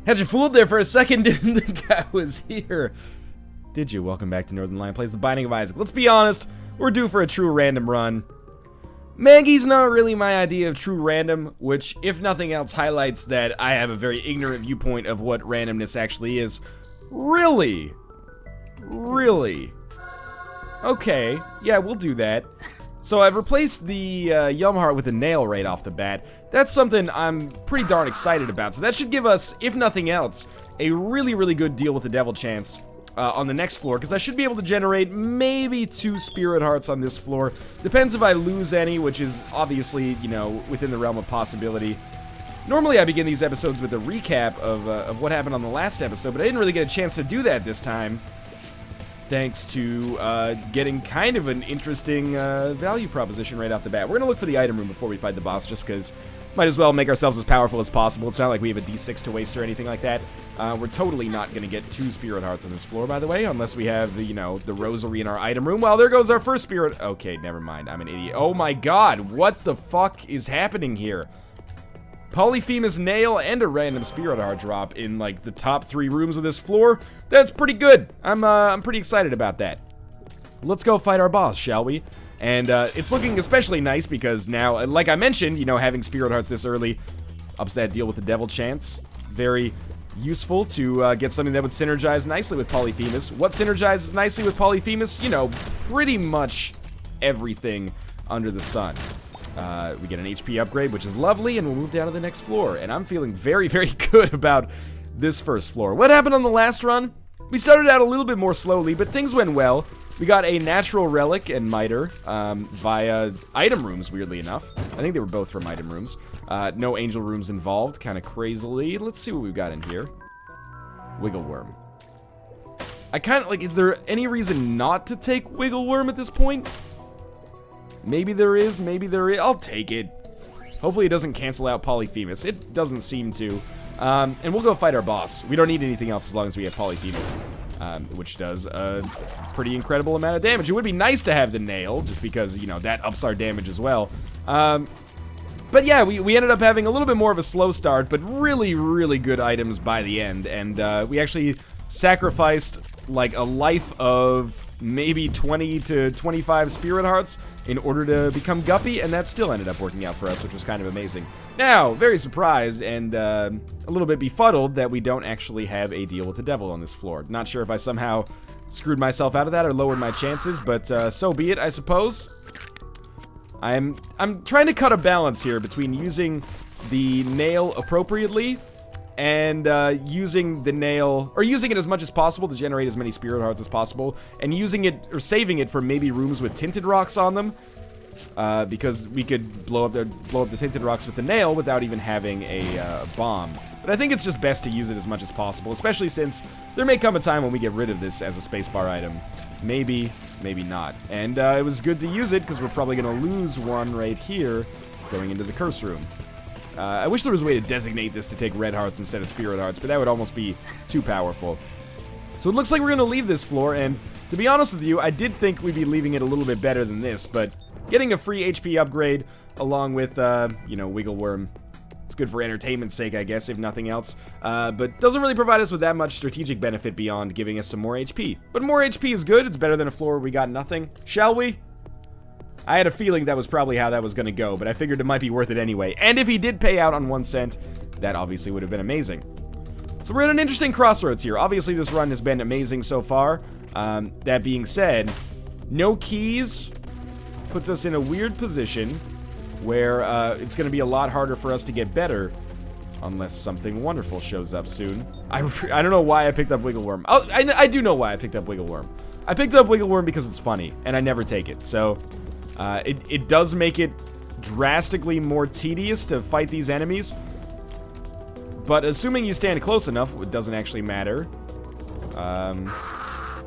Had you fooled there for a second, didn't think I was here. Did you? Welcome back to Northernlion Plays The Binding of Isaac. Let's be honest, we're due for a true random run. Maggie's not really my idea of true random, which, if nothing else, highlights that I have a very ignorant viewpoint of what randomness actually is. Really? Really? Okay, yeah, we'll do that. So I've replaced the Yum Heart with a nail right off the bat. That's something I'm pretty darn excited about. So that should give us, if nothing else, a really, really good deal with the Devil Chance on the next floor, because I should be able to generate maybe 2 Spirit Hearts on this floor. Depends if I lose any, which is obviously, you know, within the realm of possibility. Normally I begin these episodes with a recap of what happened on the last episode, but I didn't really get a chance to do that this time. Thanks to getting kind of an interesting value proposition right off the bat. We're going to look for the item room before we fight the boss, just because might as well make ourselves as powerful as possible. It's not like we have a D6 to waste or anything like that. We're totally not going to get 2 Spirit Hearts on this floor, by the way, unless we have the, you know, the rosary in our item room. Well, there goes our first Spirit. Okay, never mind. I'm an idiot. Oh my god, what the fuck is happening here? Polyphemus Nail and a random Spirit Heart drop in, like, the top 3 rooms of this floor. That's pretty good. I'm pretty excited about that. Let's go fight our boss, shall we? And it's looking especially nice because now, like I mentioned, you know, having Spirit Hearts this early ups that deal with the Devil Chance. Very useful to get something that would synergize nicely with Polyphemus. What synergizes nicely with Polyphemus? You know, pretty much everything under the sun. We get an HP upgrade, which is lovely, and we'll move down to the next floor. And I'm feeling very, very good about this first floor. What happened on the last run? We started out a little bit more slowly, but things went well. We got a natural relic and miter via item rooms, weirdly enough. I think they were both from item rooms. No angel rooms involved, kind of crazily. Let's see what we've got in here. Wiggleworm. I kind of, like, is there any reason not to take Wiggleworm at this point? Maybe there is, maybe there is. I'll take it. Hopefully it doesn't cancel out Polyphemus. It doesn't seem to. And we'll go fight our boss. We don't need anything else as long as we have Polyphemus, which does a pretty incredible amount of damage. It would be nice to have the nail, just because, you know, that ups our damage as well. But yeah, we ended up having a little bit more of a slow start, but really, really good items by the end. And we actually sacrificed, like, a life of maybe 20 to 25 Spirit Hearts in order to become Guppy, and that still ended up working out for us, which was kind of amazing. Now, very surprised and a little bit befuddled that we don't actually have a deal with the devil on this floor. Not sure if I somehow screwed myself out of that or lowered my chances, but so be it, I suppose. I'm trying to cut a balance here between using the nail appropriately and using the nail, or using it as much as possible to generate as many Spirit Hearts as possible, and using it, or saving it for maybe rooms with tinted rocks on them, because we could blow up the tinted rocks with the nail without even having a bomb. But I think it's just best to use it as much as possible, especially since there may come a time when we get rid of this as a spacebar item. Maybe, maybe not. And it was good to use it, because we're probably going to lose one right here going into the curse room. I wish there was a way to designate this to take red hearts instead of Spirit Hearts, but that would almost be too powerful. So it looks like we're going to leave this floor, and to be honest with you, I did think we'd be leaving it a little bit better than this, but getting a free HP upgrade along with, you know, Wiggleworm, it's good for entertainment's sake, I guess, if nothing else, but doesn't really provide us with that much strategic benefit beyond giving us some more HP. But more HP is good. It's better than a floor where we got nothing. Shall we? I had a feeling that was probably how that was going to go, but I figured it might be worth it anyway. And if he did pay out on 1 cent, that obviously would have been amazing. So we're at an interesting crossroads here. Obviously, this run has been amazing so far. That being said, no keys puts us in a weird position where it's going to be a lot harder for us to get better unless something wonderful shows up soon. I don't know why I picked up Wiggleworm. Oh, I do know why I picked up Wiggleworm. I picked up Wiggleworm because it's funny, and I never take it, so it does make it drastically more tedious to fight these enemies, but assuming you stand close enough, it doesn't actually matter.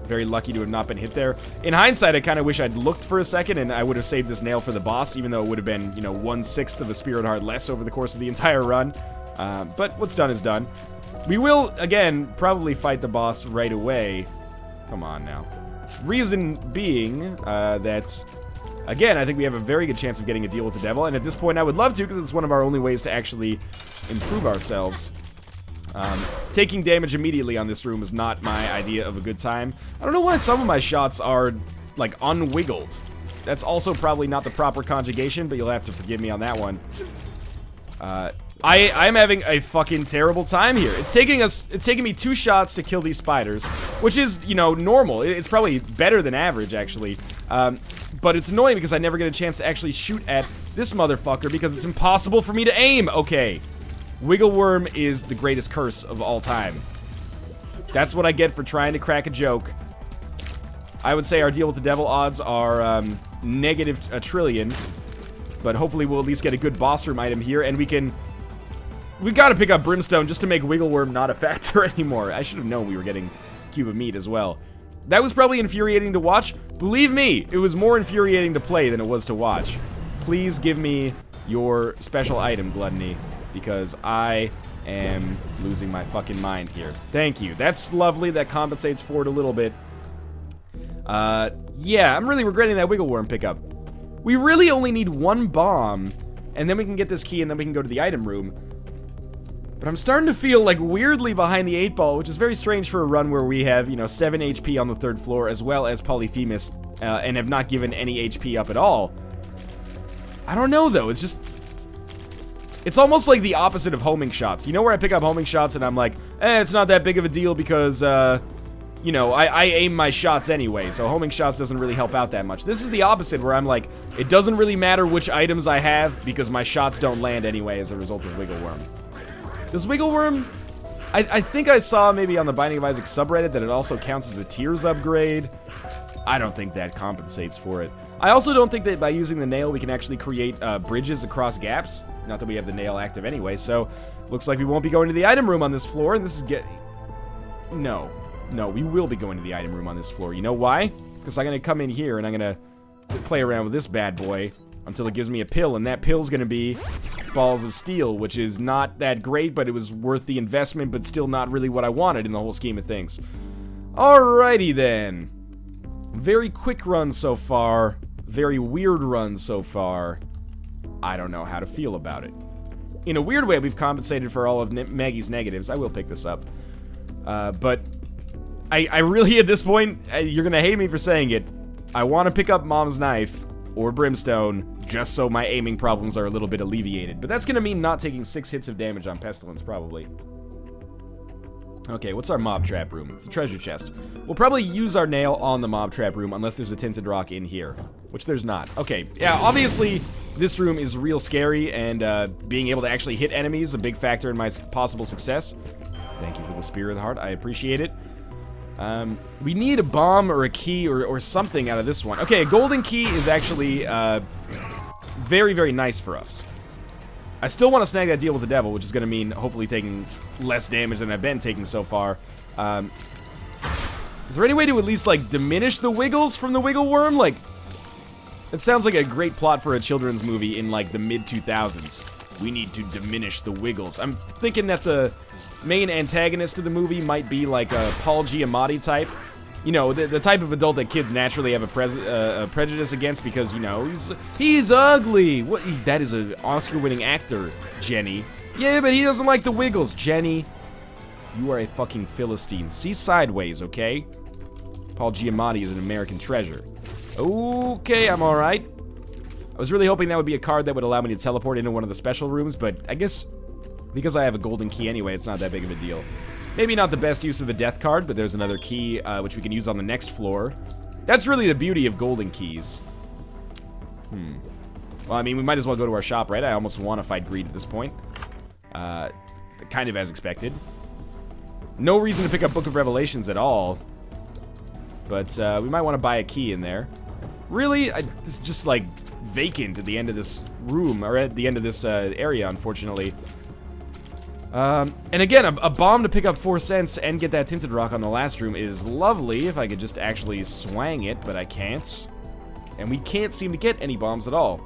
Very lucky to have not been hit there. In hindsight, I kind of wish I'd looked for a second and I would have saved this nail for the boss, even though it would have been, you know, 1/6 of a Spirit Heart less over the course of the entire run. But what's done is done. We will, again, probably fight the boss right away. Come on now. Reason being that, again, I think we have a very good chance of getting a deal with the devil, and at this point I would love to, because it's one of our only ways to actually improve ourselves. Taking damage immediately on this room is not my idea of a good time. I don't know why some of my shots are, like, unwiggled. That's also probably not the proper conjugation, but you'll have to forgive me on that one. I'm having a fucking terrible time here. It's taking me 2 shots to kill these spiders, which is, you know, normal. It's probably better than average, actually. But it's annoying because I never get a chance to actually shoot at this motherfucker because it's impossible for me to aim. Okay. Wiggleworm is the greatest curse of all time. That's what I get for trying to crack a joke. I would say our deal with the devil odds are negative a trillion. But hopefully we'll at least get a good boss room item here, and we've got to pick up Brimstone just to make Wiggleworm not a factor anymore. I should have known we were getting Cube of Meat as well. That was probably infuriating to watch. Believe me, it was more infuriating to play than it was to watch. Please give me your special item, Gluttony, because I am losing my fucking mind here. Thank you. That's lovely. That compensates for it a little bit. Yeah, I'm really regretting that Wiggleworm pickup. We really only need 1 bomb, and then we can get this key, and then we can go to the item room. But I'm starting to feel, like, weirdly behind the 8 ball, which is very strange for a run where we have, you know, 7 HP on the 3rd floor, as well as Polyphemus, and have not given any HP up at all. I don't know, though. It's just... It's almost like the opposite of homing shots. You know where I pick up homing shots, and I'm like, it's not that big of a deal because, you know, I aim my shots anyway, so homing shots doesn't really help out that much. This is the opposite, where I'm like, it doesn't really matter which items I have, because my shots don't land anyway as a result of Wiggleworm. Does Wiggleworm... I think I saw maybe on the Binding of Isaac subreddit that it also counts as a tiers upgrade. I don't think that compensates for it. I also don't think that by using the nail we can actually create bridges across gaps. Not that we have the nail active anyway, so looks like we won't be going to the item room on this floor, and this is No, we will be going to the item room on this floor. You know why? Because I'm going to come in here and I'm going to play around with this bad boy until it gives me a pill, and that pill's going to be Balls of Steel, which is not that great, but it was worth the investment, but still not really what I wanted in the whole scheme of things. Alrighty then. Very quick run so far. Very weird run so far. I don't know how to feel about it. In a weird way, we've compensated for all of Maggie's negatives. I will pick this up. But I really, at this point, you're gonna hate me for saying it, I want to pick up Mom's Knife or Brimstone just so my aiming problems are a little bit alleviated. But that's gonna mean not taking 6 hits of damage on Pestilence, probably. Okay, what's our mob trap room? It's a treasure chest. We'll probably use our nail on the mob trap room unless there's a tinted rock in here, which there's not. Okay, yeah, obviously this room is real scary, and being able to actually hit enemies is a big factor in my possible success. Thank you for the Spear of the Heart. I appreciate it. We need a bomb or a key or something out of this one. Okay, a golden key is actually very, very nice for us. I still want to snag that deal with the devil, which is going to mean hopefully taking less damage than I've been taking so far. Is there any way to at least, like, diminish the wiggles from the Wiggleworm? Like, it sounds like a great plot for a children's movie in, like, the mid-2000s. We need to diminish the wiggles. I'm thinking that the main antagonist of the movie might be like a Paul Giamatti type. You know, the type of adult that kids naturally have a prejudice against because, you know, he's ugly. What? That is an Oscar-winning actor, Jenny. Yeah, but he doesn't like the wiggles. Jenny, you are a fucking Philistine. See sideways, okay? Paul Giamatti is an American treasure. Okay, I'm alright. I was really hoping that would be a card that would allow me to teleport into one of the special rooms, but I guess because I have a golden key anyway, it's not that big of a deal. Maybe not the best use of the death card, but there's another key which we can use on the next floor. That's really the beauty of golden keys. Well, I mean, we might as well go to our shop, right? I almost want to fight greed at this point. Kind of as expected. No reason to pick up Book of Revelations at all. But we might want to buy a key in there. Really? This is just like vacant at the end of this room, or at the end of this area, unfortunately. And again, a bomb to pick up 4 cents and get that tinted rock on the last room is lovely if I could just actually swang it, but I can't. And we can't seem to get any bombs at all.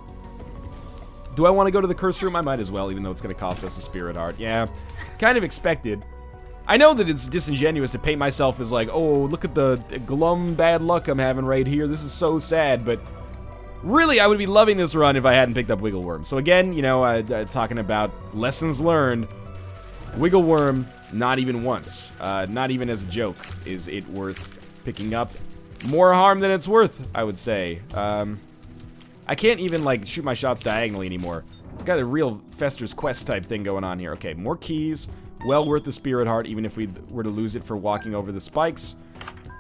Do I want to go to the curse room? I might as well, even though it's going to cost us a spirit heart. Yeah, kind of expected. I know that it's disingenuous to paint myself as like, oh, look at the glum bad luck I'm having right here. This is so sad, but really, I would be loving this run if I hadn't picked up Wiggleworm. So again, you know, talking about lessons learned. Wiggleworm, not even once. Not even as a joke is it worth picking up. More harm than it's worth, I would say. I can't even, like, shoot my shots diagonally anymore. Got a real Fester's Quest type thing going on here. Okay, more keys. Well worth the Spirit Heart, even if we were to lose it for walking over the spikes.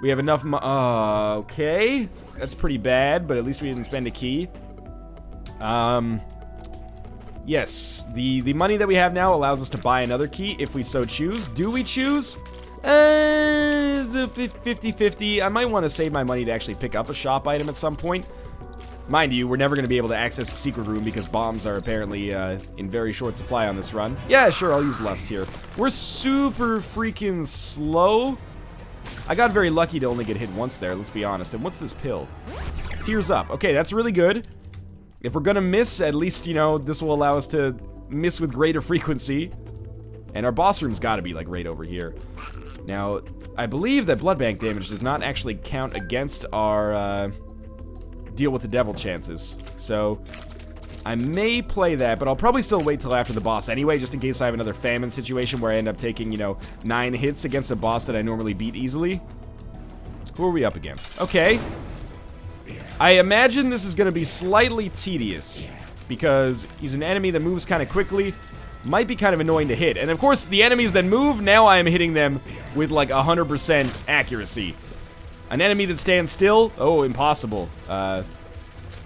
We have enough okay. That's pretty bad, but at least we didn't spend a key. Yes, the money that we have now allows us to buy another key if we so choose. Do we choose? It's a 50-50. I might want to save my money to actually pick up a shop item at some point. Mind you, we're never going to be able to access the secret room because bombs are apparently in very short supply on this run. Yeah, sure, I'll use Lust here. We're super freaking slow. I got very lucky to only get hit once there, let's be honest. And what's this pill? Tears Up. Okay, that's really good. If we're going to miss, at least, you know, this will allow us to miss with greater frequency. And our boss room's got to be, like, right over here. Now, I believe that blood bank damage does not actually count against our, deal with the devil chances. So, I may play that, but I'll probably still wait till after the boss anyway, just in case I have another famine situation where I end up taking, you know, 9 hits against a boss that I normally beat easily. Who are we up against? Okay. I imagine this is going to be slightly tedious, because he's an enemy that moves kind of quickly. Might be kind of annoying to hit. And of course, the enemies that move, now I am hitting them with like 100% accuracy. An enemy that stands still? Oh, impossible. But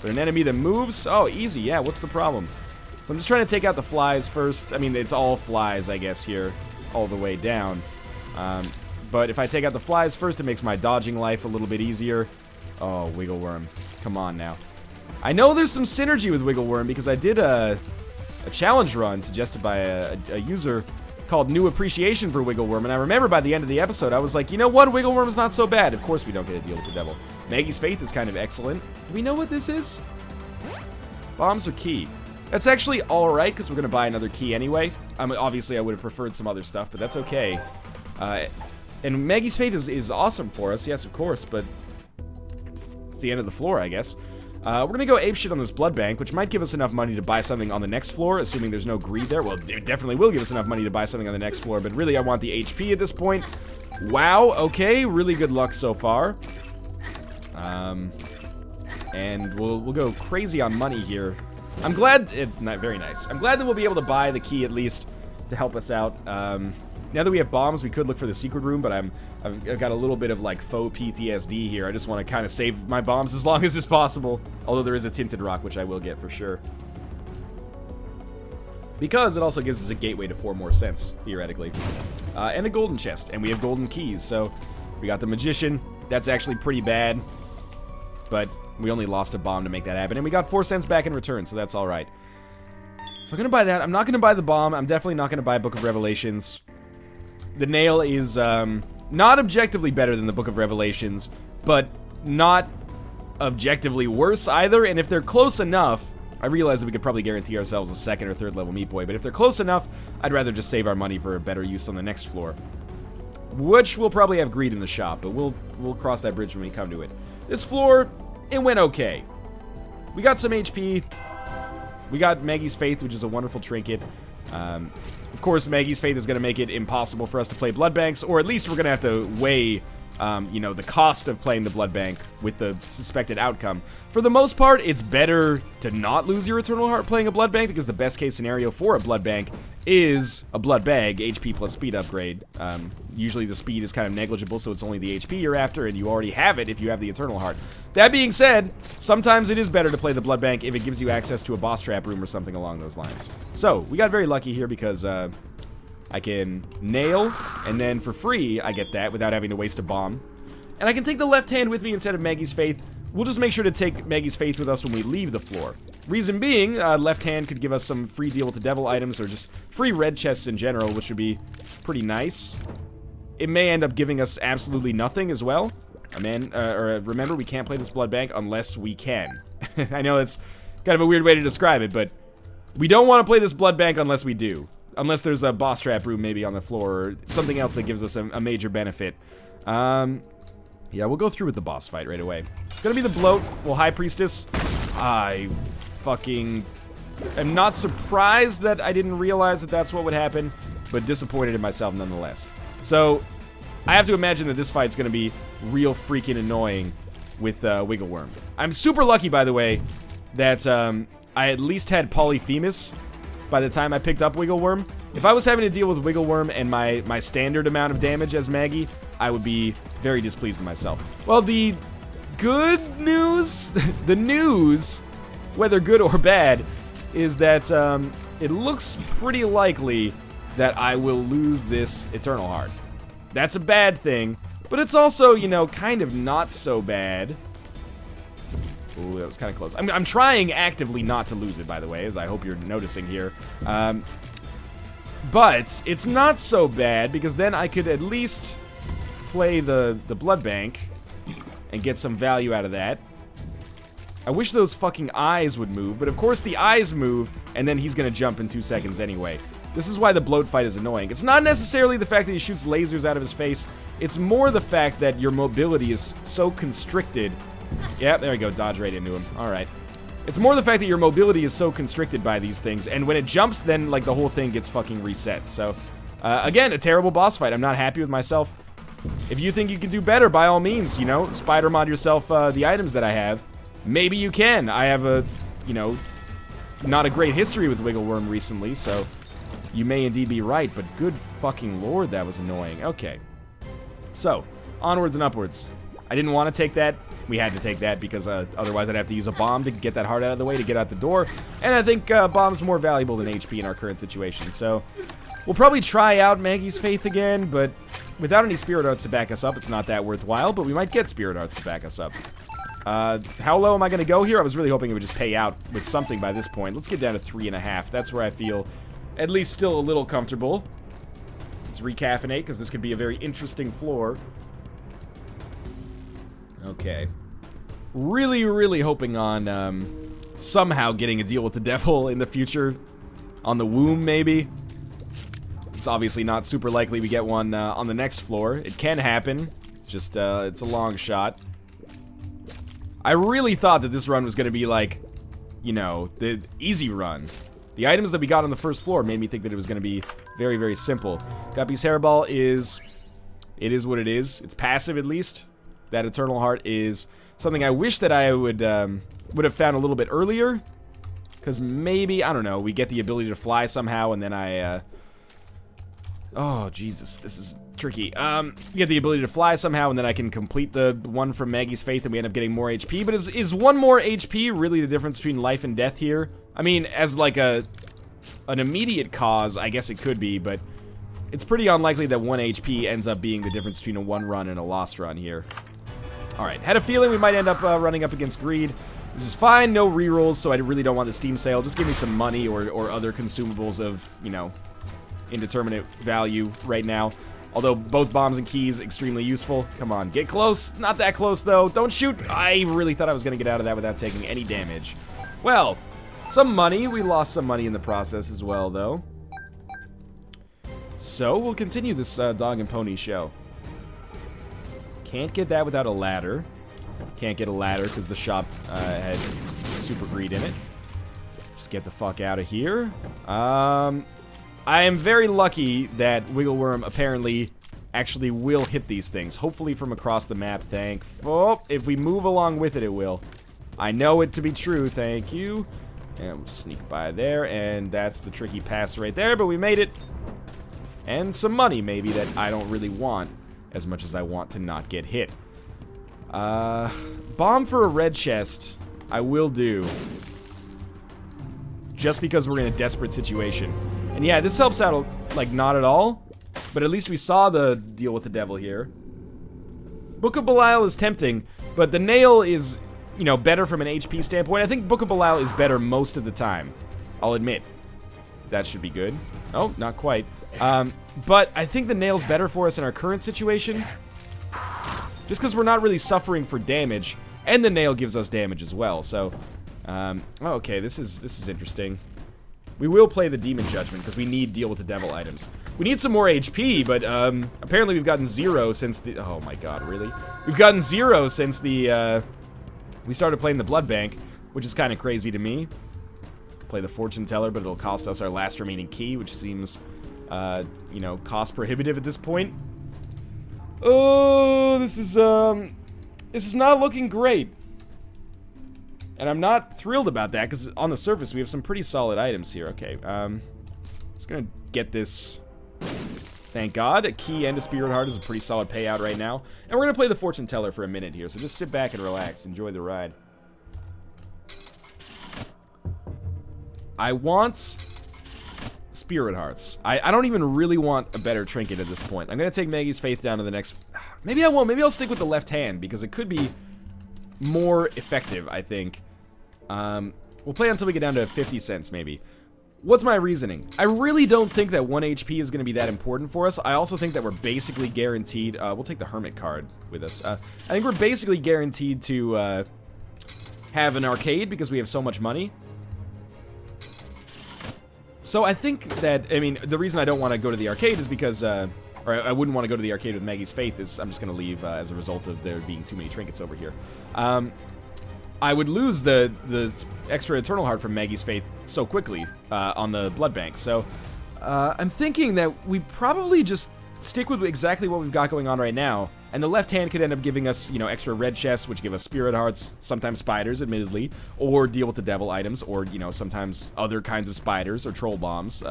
an enemy that moves? Oh, easy, yeah, what's the problem? So I'm just trying to take out the flies first. I mean, it's all flies, I guess, here, all the way down. But if I take out the flies first, it makes my dodging life a little bit easier. Oh, Wiggleworm, come on now. I know there's some synergy with Wiggleworm because I did a challenge run suggested by a user called New Appreciation for Wiggleworm, and I remember by the end of the episode, I was like, you know what, Wiggleworm's not so bad. Of course we don't get a deal with the devil. Maggie's Faith is kind of excellent. Do we know what this is? Bombs are key. That's actually alright, because we're going to buy another key anyway. Obviously, I would have preferred some other stuff, but that's okay. And Maggie's Faith is awesome for us, yes, of course, but it's the end of the floor, I guess. We're gonna go apeshit on this blood bank, which might give us enough money to buy something on the next floor, assuming there's no greed there. Well, it definitely will give us enough money to buy something on the next floor, but really I want the HP at this point. Wow, okay, really good luck so far. And we'll go crazy on money here. I'm glad, not very nice. I'm glad that we'll be able to buy the key at least to help us out. Now that we have bombs, we could look for the secret room, but I've got a little bit of like faux PTSD here. I just want to kind of save my bombs as long as is possible. Although there is a tinted rock, which I will get for sure. Because it also gives us a gateway to 4 more cents, theoretically. And a golden chest, and we have golden keys. So we got the magician. That's actually pretty bad. But we only lost a bomb to make that happen. And we got 4 cents back in return, so that's alright. So I'm going to buy that. I'm not going to buy the bomb. I'm definitely not going to buy Book of Revelations. The nail is not objectively better than the Book of Revelations, but not objectively worse either. And if they're close enough, I realize that we could probably guarantee ourselves a 2nd or 3rd level Meat Boy, but if they're close enough, I'd rather just save our money for a better use on the next floor. Which we'll probably have greed in the shop, but we'll cross that bridge when we come to it. This floor, it went okay. We got some HP. We got Maggie's Faith, which is a wonderful trinket. Of course, Maggie's Faith is going to make it impossible for us to play blood banks, or at least we're going to have to weigh, you know, the cost of playing the blood bank with the suspected outcome. For the most part, it's better to not lose your Eternal Heart playing a blood bank, because the best case scenario for a blood bank is a blood bag, HP plus speed upgrade. Usually the speed is kind of negligible, so it's only the HP you're after, and you already have it if you have the Eternal Heart. That being said, sometimes it is better to play the blood bank if it gives you access to a boss trap room or something along those lines. So, we got very lucky here because I can nail, and then for free, I get that without having to waste a bomb. And I can take the left hand with me instead of Maggie's Faith. We'll just make sure to take Maggie's Faith with us when we leave the floor. Reason being, left hand could give us some free deal with the devil items, or just free red chests in general, which would be pretty nice. It may end up giving us absolutely nothing as well. Remember, we can't play this blood bank unless we can. I know it's kind of a weird way to describe it, but we don't want to play this blood bank unless we do. Unless there's a boss trap room maybe on the floor, or something else that gives us a major benefit. Yeah, we'll go through with the boss fight right away. It's gonna be the bloat. Well, High Priestess. I fucking am not surprised that I didn't realize that that's what would happen. but disappointed in myself nonetheless. So, I have to imagine that this fight's going to be real freaking annoying with Wiggleworm. I'm super lucky, by the way, that I at least had Polyphemus by the time I picked up Wiggleworm. If I was having to deal with Wiggleworm and my standard amount of damage as Maggie, I would be very displeased with myself. Well, the good news, the news, whether good or bad, is that it looks pretty likely that I will lose this Eternal Heart. That's a bad thing, but it's also, you know, kind of not so bad. Ooh, that was kind of close. I'm trying actively not to lose it, by the way, as I hope you're noticing here. But it's not so bad, because then I could at least play the blood bank and get some value out of that. I wish those fucking eyes would move, but of course the eyes move, and then he's gonna jump in 2 seconds anyway. This is why the bloat fight is annoying. It's not necessarily the fact that he shoots lasers out of his face, it's more the fact that your mobility is so constricted. Yeah, there we go, dodge right into him. Alright. It's more the fact that your mobility is so constricted by these things, and when it jumps, then, like, the whole thing gets fucking reset. So, again, a terrible boss fight. I'm not happy with myself. If you think you can do better, by all means, you know, spider mod yourself the items that I have. Maybe you can. I have a, you know, not a great history with Wiggleworm recently, so you may indeed be right, but good fucking lord, that was annoying. Okay. So, onwards and upwards. I didn't want to take that. We had to take that because otherwise I'd have to use a bomb to get that heart out of the way to get out the door. And I think bomb's more valuable than HP in our current situation. So, we'll probably try out Maggie's Faith again, but without any Spirit Arts to back us up, it's not that worthwhile, but we might get Spirit Arts to back us up. How low am I going to go here? I was really hoping it would just pay out with something by this point. Let's get down to 3.5. That's where I feel at least still a little comfortable. Let's recaffeinate, because this could be a very interesting floor. Okay. Really, really hoping on somehow getting a deal with the devil in the future. On the womb, maybe. It's obviously not super likely we get one on the next floor. It can happen. It's just, it's a long shot. I really thought that this run was going to be like, you know, the easy run. The items that we got on the first floor made me think that it was going to be very, very simple. Guppy's Hairball is... It is what it is. It's passive, at least. That Eternal Heart is something I wish that I would have found a little bit earlier. Because maybe, I don't know, we get the ability to fly somehow, and then I... Oh, Jesus, this is tricky. We get the ability to fly somehow, and then I can complete the one from Maggie's Faith, and we end up getting more HP. But is one more HP really the difference between life and death here? I mean, as like an immediate cause, I guess it could be, but it's pretty unlikely that 1 HP ends up being the difference between a 1 run and a lost run here. Alright, had a feeling we might end up running up against Greed. This is fine, no rerolls, so I really don't want the Steam sale. Just give me some money or other consumables of, you know, indeterminate value right now. Although both bombs and keys extremely useful. Come on, get close. Not that close though. Don't shoot. I really thought I was gonna get out of that without taking any damage. Well, some money. We lost some money in the process as well though. So we'll continue this dog and pony show. Can't get that without a ladder. Can't get a ladder because the shop had super greed in it. Just get the fuck out of here. I am very lucky that Wiggleworm apparently actually will hit these things. Hopefully from across the map, thank... Oh, if we move along with it, it will. I know it to be true, thank you. And we'll sneak by there, and that's the tricky pass right there, but we made it. And some money, maybe, that I don't really want as much as I want to not get hit. Bomb for a red chest, I will do. Just because we're in a desperate situation. And yeah, this helps out, like, not at all. But at least we saw the deal with the devil here. Book of Belial is tempting, but the nail is, you know, better from an HP standpoint. I think Book of Belial is better most of the time. I'll admit. That should be good. Oh, not quite. But I think the nail's better for us in our current situation. Just because we're not really suffering for damage. And the nail gives us damage as well, so... okay, this is interesting. We will play the Demon Judgment, because we need deal with the devil items. We need some more HP, but, apparently we've gotten 0 since the... Oh my god, really? We've gotten 0 since the, we started playing the Blood Bank, which is kind of crazy to me. Play the Fortune Teller, but it'll cost us our last remaining key, which seems you know, cost prohibitive at this point. Oh, this is not looking great. And I'm not thrilled about that, because on the surface we have some pretty solid items here. Okay, just gonna get this. Thank God. A key and a spirit heart is a pretty solid payout right now. And we're gonna play the fortune teller for a minute here, so just sit back and relax. Enjoy the ride. I want spirit hearts. I don't even really want a better trinket at this point. I'm gonna take Maggie's Faith down to the next... Maybe I won't. Maybe I'll stick with the left hand, because it could be more effective, I think. We'll play until we get down to 50 cents, maybe. What's my reasoning? I really don't think that 1 HP is going to be that important for us. I also think that we're basically guaranteed... we'll take the Hermit card with us. I think we're basically guaranteed to have an arcade because we have so much money. So I think that... I mean, the reason I don't want to go to the arcade is because... or I wouldn't want to go to the arcade with Maggie's Faith is I'm just going to leave as a result of there being too many trinkets over here. I would lose the extra Eternal Heart from Maggie's Faith so quickly on the Blood Bank. So I'm thinking that we probably just stick with exactly what we've got going on right now. And the left hand could end up giving us, you know, extra red chests, which give us spirit hearts, sometimes spiders, admittedly, or deal with the devil items, or, you know, sometimes other kinds of spiders or troll bombs.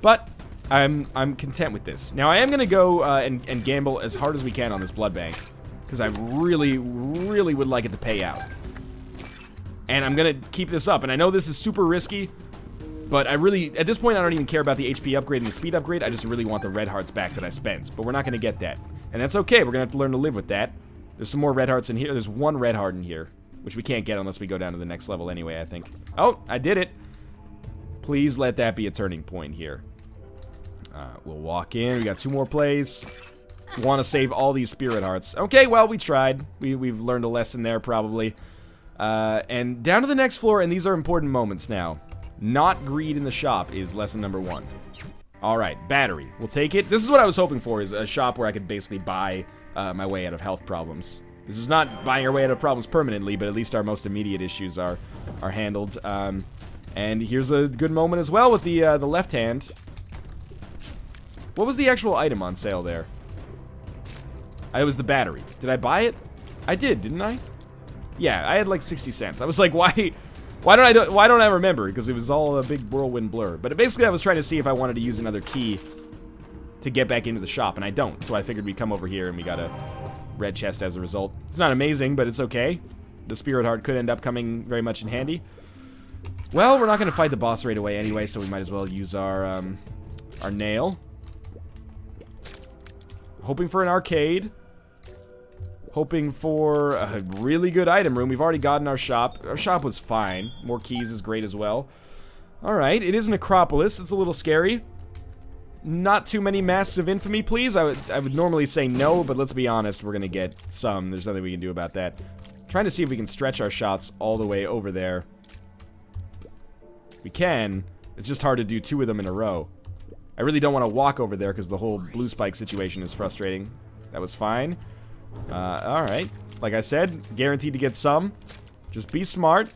But I'm content with this. Now I am gonna go and gamble as hard as we can on this Blood Bank, because I really, really would like it to pay out. And I'm gonna keep this up, and I know this is super risky, but I really, at this point, I don't even care about the HP upgrade and the speed upgrade. I just really want the red hearts back that I spent, but we're not gonna get that. And that's okay, we're gonna have to learn to live with that. There's some more red hearts in here. There's 1 red heart in here, which we can't get unless we go down to the next level anyway, I think. Oh, I did it. Please let that be a turning point here. We'll walk in, we got 2 more plays. Want to save all these spirit hearts. Okay, well, we tried. We've learned a lesson there, probably. And down to the next floor, and these are important moments now. Not greed in the shop is lesson number 1. Alright, battery. We'll take it. This is what I was hoping for, is a shop where I could basically buy my way out of health problems. This is not buying our way out of problems permanently, but at least our most immediate issues are handled. And here's a good moment as well with the left hand. What was the actual item on sale there? It was the battery. Did I buy it? I did, didn't I? Yeah, I had like 60 cents. I was like, why don't I remember? Because it was all a big whirlwind blur. But basically, I was trying to see if I wanted to use another key to get back into the shop, and I don't. So I figured we'd come over here, and we got a red chest as a result. It's not amazing, but it's okay. The spirit heart could end up coming very much in handy. Well, we're not going to fight the boss right away anyway, so we might as well use our nail. Hoping for an arcade. Hoping for a really good item room. We've already gotten our shop. Our shop was fine. More keys is great as well. Alright, it is Necropolis. It's a little scary. Not too many Masks of Infamy, please. I would normally say no, but let's be honest, we're gonna get some. There's nothing we can do about that. Trying to see if we can stretch our shots all the way over there. We can. It's just hard to do 2 of them in a row. I really don't want to walk over there because the whole blue spike situation is frustrating. That was fine. Alright. Like I said, guaranteed to get some. Just be smart.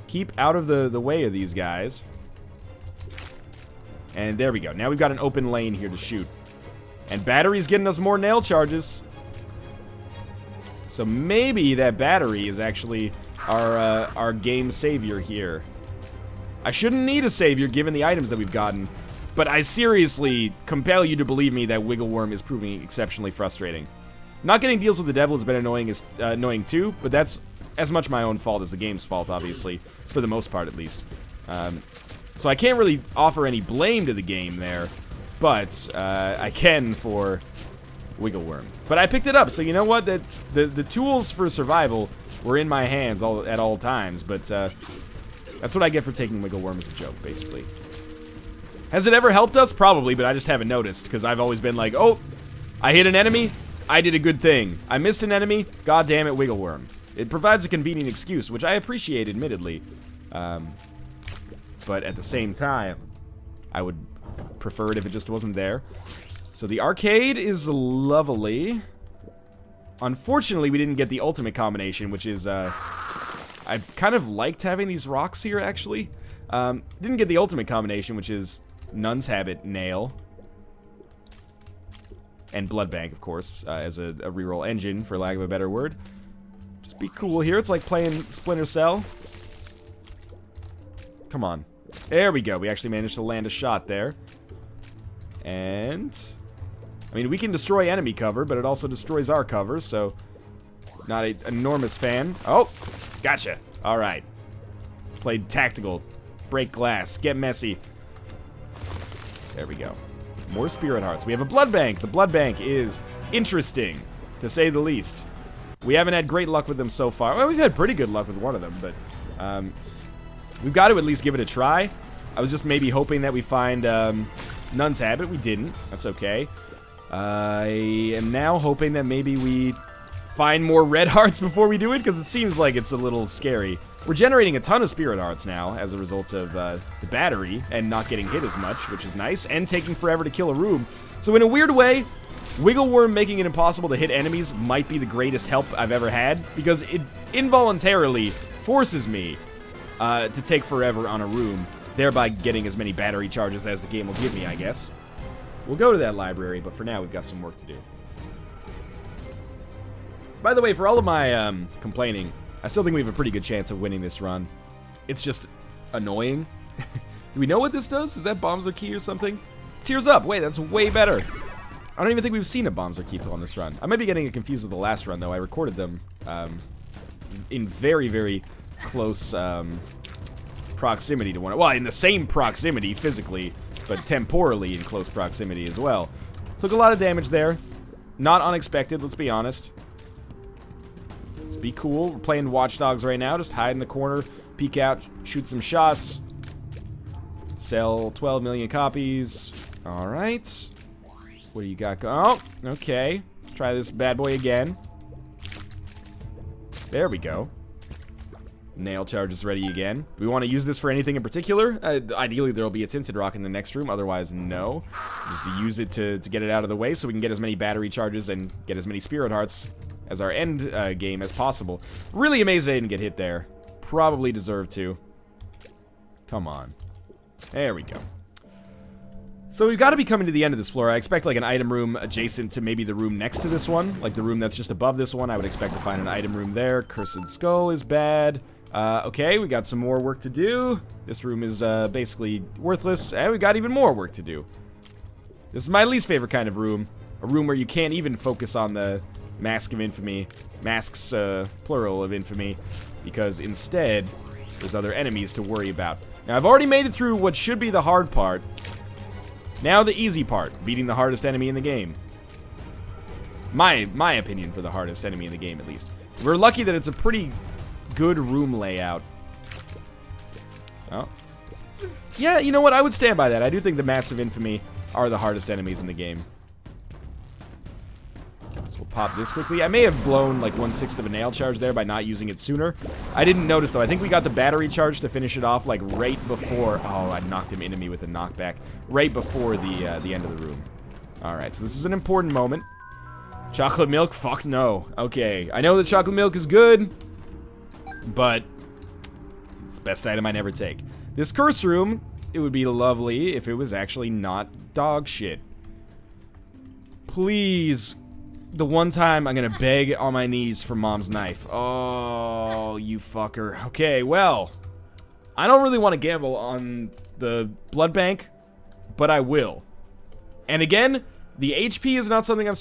Keep out of the way of these guys. And there we go. Now we've got an open lane here to shoot. And battery's getting us more nail charges. So maybe that battery is actually our game savior here. I shouldn't need a savior given the items that we've gotten. But I seriously compel you to believe me that Wiggleworm is proving exceptionally frustrating. Not getting deals with the devil has been annoying too, but that's as much my own fault as the game's fault, obviously. For the most part, at least. So I can't really offer any blame to the game there, but I can for Wiggleworm. But I picked it up, so you know what? The tools for survival were in my hands at all times, but that's what I get for taking Wiggleworm as a joke, basically. Has it ever helped us? Probably, but I just haven't noticed, because I've always been like, oh, I hit an enemy, I did a good thing. I missed an enemy, god damn it, Wiggleworm. It provides a convenient excuse, which I appreciate, admittedly. But at the same time, I would prefer it if it just wasn't there. So the arcade is lovely. Unfortunately, we didn't get the ultimate combination, which is, I kind of liked having these rocks here, actually. Didn't get the ultimate combination, which is Nun's Habit, Nail. And Blood Bank, of course, as a reroll engine, for lack of a better word. Just be cool here. It's like playing Splinter Cell. Come on. There we go. We actually managed to land a shot there. And I mean, we can destroy enemy cover, but it also destroys our cover, so not an enormous fan. Oh, gotcha. All right. Played tactical. Break glass. Get messy. There we go. More Spirit Hearts. We have a Blood Bank. The Blood Bank is interesting, to say the least. We haven't had great luck with them so far. Well, we've had pretty good luck with one of them, but we've got to at least give it a try. I was just maybe hoping that we find Nun's Habit. We didn't. That's okay. I am now hoping that maybe we find more red hearts before we do it, because it seems like it's a little scary. We're generating a ton of Spirit Hearts now as a result of the battery and not getting hit as much, which is nice, and taking forever to kill a room. So in a weird way, Wiggleworm making it impossible to hit enemies might be the greatest help I've ever had, because it involuntarily forces me to take forever on a room, thereby getting as many battery charges as the game will give me, I guess. We'll go to that library, but for now we've got some work to do. By the way, for all of my complaining, I still think we have a pretty good chance of winning this run. It's just annoying. Do we know what this does? Is that Bombs Are Key or something? It's Tears Up. Wait, that's way better. I don't even think we've seen a Bombs Are Key on this run. I might be getting it confused with the last run, though. I recorded them in very, very close proximity to one. Well, in the same proximity physically, but temporally in close proximity as well. Took a lot of damage there. Not unexpected, let's be honest. Let's be cool. We're playing Watch Dogs right now. Just hide in the corner, peek out, shoot some shots. Sell 12 million copies. All right. What do you got going? Oh, okay. Let's try this bad boy again. There we go. Nail charge is ready again. Do we want to use this for anything in particular? Ideally, there'll be a Tinted Rock in the next room. Otherwise, no. Just to use it to get it out of the way so we can get as many battery charges and get as many Spirit Hearts as our end game as possible. Really amazed I didn't get hit there. Probably deserved to. Come on. There we go. So we've got to be coming to the end of this floor. I expect like an item room adjacent to maybe the room next to this one. Like the room that's just above this one. I would expect to find an item room there. Cursed Skull is bad. Okay, we got some more work to do. This room is basically worthless. And we got even more work to do. This is my least favorite kind of room. A room where you can't even focus on the Mask of Infamy. Masks, plural, of infamy. Because instead, there's other enemies to worry about. Now, I've already made it through what should be the hard part. Now the easy part, beating the hardest enemy in the game. My opinion for the hardest enemy in the game, at least. We're lucky that it's a pretty good room layout. Oh. Yeah, you know what? I would stand by that. I do think the Massive Infamy are the hardest enemies in the game. So we'll pop this quickly. I may have blown like 1/6 of a nail charge there by not using it sooner. I didn't notice, though. I think we got the battery charge to finish it off like right before... Oh, I knocked him into me with a knockback. Right before the end of the room. Alright, so this is an important moment. Chocolate milk? Fuck no. Okay, I know that chocolate milk is good, but it's the best item I never take. This curse room, it would be lovely if it was actually not dog shit. Please, the one time I'm gonna beg on my knees for Mom's knife. Oh, you fucker. Okay, well, I don't really want to gamble on the blood bank, but I will. And again, the HP is not something I'm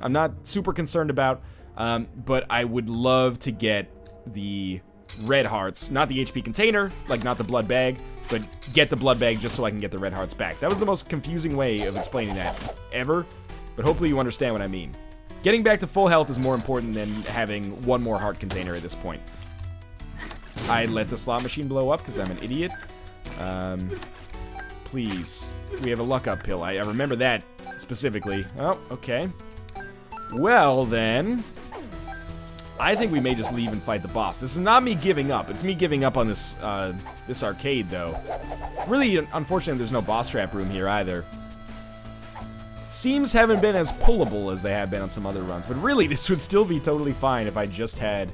I'm not super concerned about, but I would love to get the red hearts, not the HP container, like not the blood bag, but get the blood bag just so I can get the red hearts back. That was the most confusing way of explaining that ever, but hopefully you understand what I mean. Getting back to full health is more important than having one more heart container at this point. I let the slot machine blow up because I'm an idiot. Please. We have a luck up pill. I remember that specifically. Oh, okay. Well, then, I think we may just leave and fight the boss. This is not me giving up. It's me giving up on this this arcade, though. Really, unfortunately, there's no boss trap room here either. Seams haven't been as pullable as they have been on some other runs, but really, this would still be totally fine if I just had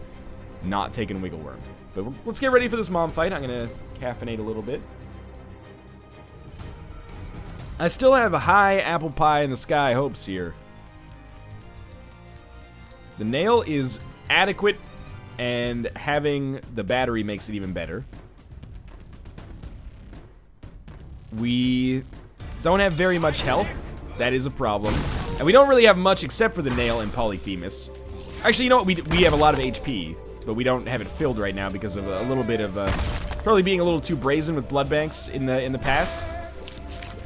not taking Wiggleworm. But let's get ready for this mom fight. I'm going to caffeinate a little bit. I still have high apple pie in the sky hopes here. The nail is adequate, and having the battery makes it even better. We don't have very much health. That is a problem. And we don't really have much except for the nail and Polyphemus. Actually, you know what? We have a lot of HP, but we don't have it filled right now because of a little bit of probably being a little too brazen with blood banks in the past.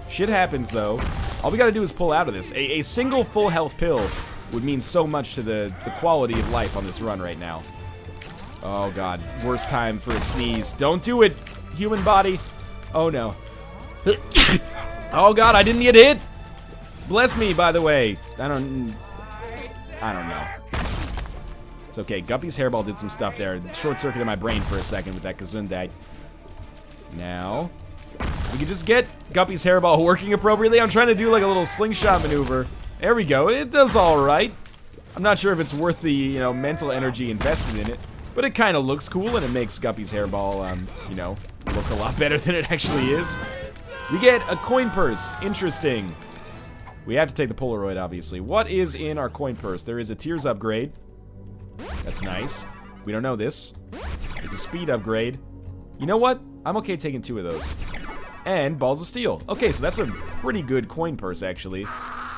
Shit happens, though. All we gotta do is pull out of this. A single full health pill would mean so much to the quality of life on this run right now. Oh, God. Worst time for a sneeze. Don't do it, human body. Oh, no. Oh, God, I didn't get hit. Bless me, by the way. I don't know. It's okay. Guppy's hairball did some stuff there. Short-circuited my brain for a second with that Gesundheit. Now, we can just get Guppy's hairball working appropriately. I'm trying to do like a little slingshot maneuver. There we go. It does all right. I'm not sure if it's worth the, you know, mental energy invested in it, but it kind of looks cool, and it makes Guppy's hairball, you know, look a lot better than it actually is. We get a coin purse. Interesting. We have to take the Polaroid, obviously. What is in our coin purse? There is a Tears upgrade. That's nice. We don't know this. It's a speed upgrade. You know what? I'm okay taking 2 of those. And Balls of Steel. Okay, so that's a pretty good coin purse, actually.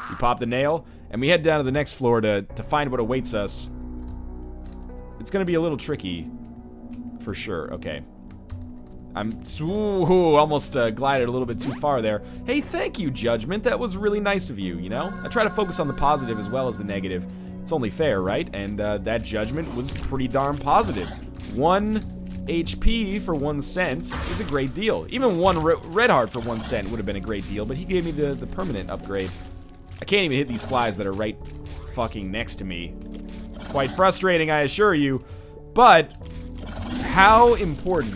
We pop the nail, and we head down to the next floor to find what awaits us. It's gonna be a little tricky, for sure. Okay. I'm almost glided a little bit too far there. Hey, thank you, Judgment. That was really nice of you, you know? I try to focus on the positive as well as the negative. It's only fair, right? And that Judgment was pretty darn positive. 1 HP for 1 cent is a great deal. Even 1 red heart for 1 cent would have been a great deal, but he gave me the permanent upgrade. I can't even hit these flies that are right fucking next to me. It's quite frustrating, I assure you. But how important,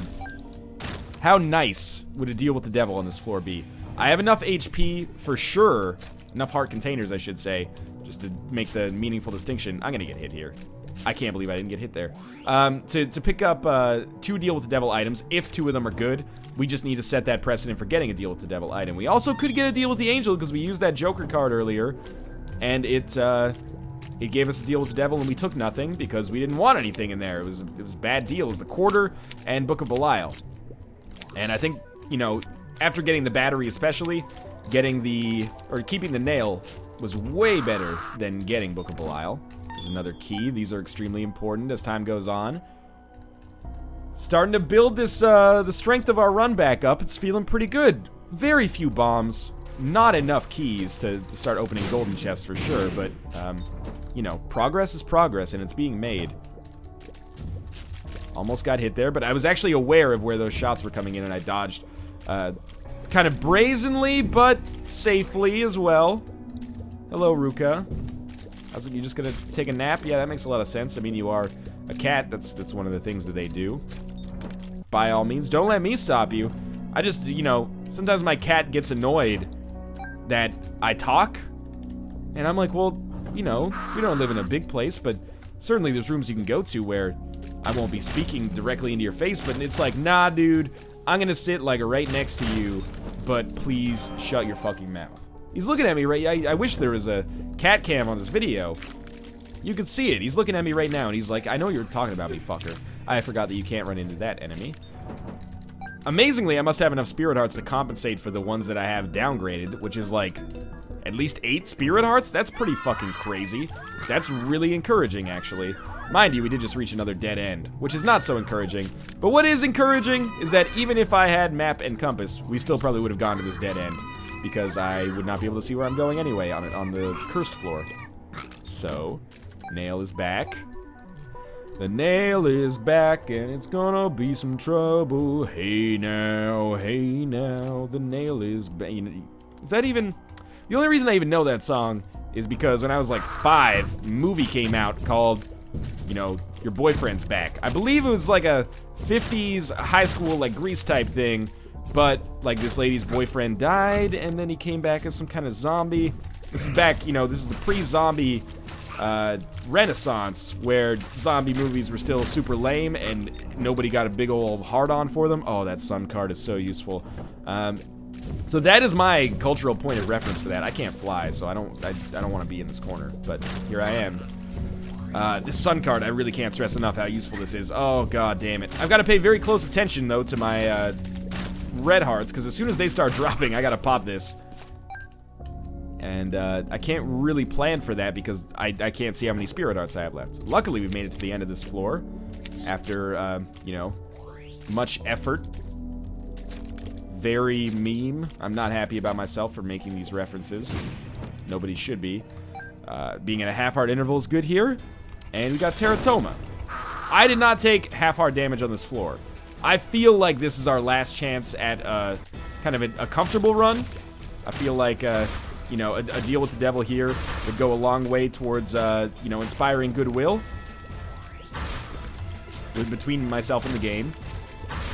how nice would a deal with the devil on this floor be? I have enough HP for sure, enough heart containers, I should say, just to make the meaningful distinction. I'm gonna get hit here. I can't believe I didn't get hit there. To pick up 2 deal with the devil items, if 2 of them are good, we just need to set that precedent for getting a deal with the devil item. We also could get a deal with the angel because we used that Joker card earlier, and it gave us a deal with the devil, and we took nothing because we didn't want anything in there. It was a bad deal. It was the quarter and Book of Belial. And I think, you know, after getting the battery especially, keeping the nail was way better than getting Book of Belial. There's another key. These are extremely important as time goes on. Starting to build this, the strength of our run back up. It's feeling pretty good. Very few bombs. Not enough keys to start opening golden chests for sure, but, you know, progress is progress, and it's being made. Almost got hit there, but I was actually aware of where those shots were coming in, and I dodged kind of brazenly, but safely as well. Hello, Ruka. You just gonna take a nap? Yeah, that makes a lot of sense. I mean, you are a cat. That's one of the things that they do. By all means, don't let me stop you. I just, you know, sometimes my cat gets annoyed that I talk, and I'm like, well, you know, we don't live in a big place, but certainly there's rooms you can go to where I won't be speaking directly into your face, but it's like, nah, dude, I'm gonna sit like right next to you, but please shut your fucking mouth. He's looking at me right. I wish there was a cat cam on this video. You could see it. He's looking at me right now, and he's like, I know you're talking about me, fucker. I forgot that you can't run into that enemy. Amazingly, I must have enough spirit hearts to compensate for the ones that I have downgraded, which is like at least 8 spirit hearts. That's pretty fucking crazy. That's really encouraging, actually. Mind you, we did just reach another dead end, which is not so encouraging. But what is encouraging is that even if I had map and compass, we still probably would have gone to this dead end, because I would not be able to see where I'm going anyway on the cursed floor. So, nail is back. The nail is back, and it's gonna be some trouble. Hey now, the nail is back. Is that even... The only reason I even know that song is because when I was like 5, a movie came out called, you know, Your Boyfriend's Back. I believe it was like a 50s high school, like, Grease type thing, but, like, this lady's boyfriend died, and then he came back as some kind of zombie. This is back, you know, this is the pre-zombie Renaissance, where zombie movies were still super lame and nobody got a big old hard-on for them. Oh, that sun card is so useful. So that is my cultural point of reference for that. I can't fly, so I don't want to be in this corner, but here I am. This sun card, I really can't stress enough how useful this is. Oh, god damn it. I've got to pay very close attention, though, to my red hearts, because as soon as they start dropping, I got to pop this. And I can't really plan for that because I can't see how many spirit hearts I have left. Luckily, we've made it to the end of this floor after, you know, much effort. Very meme. I'm not happy about myself for making these references. Nobody should be. Being at a half-heart interval is good here. And we got Teratoma. I did not take half-heart damage on this floor. I feel like this is our last chance at kind of a comfortable run. I feel like, you know, a deal with the devil here would go a long way towards, you know, inspiring goodwill between myself and the game.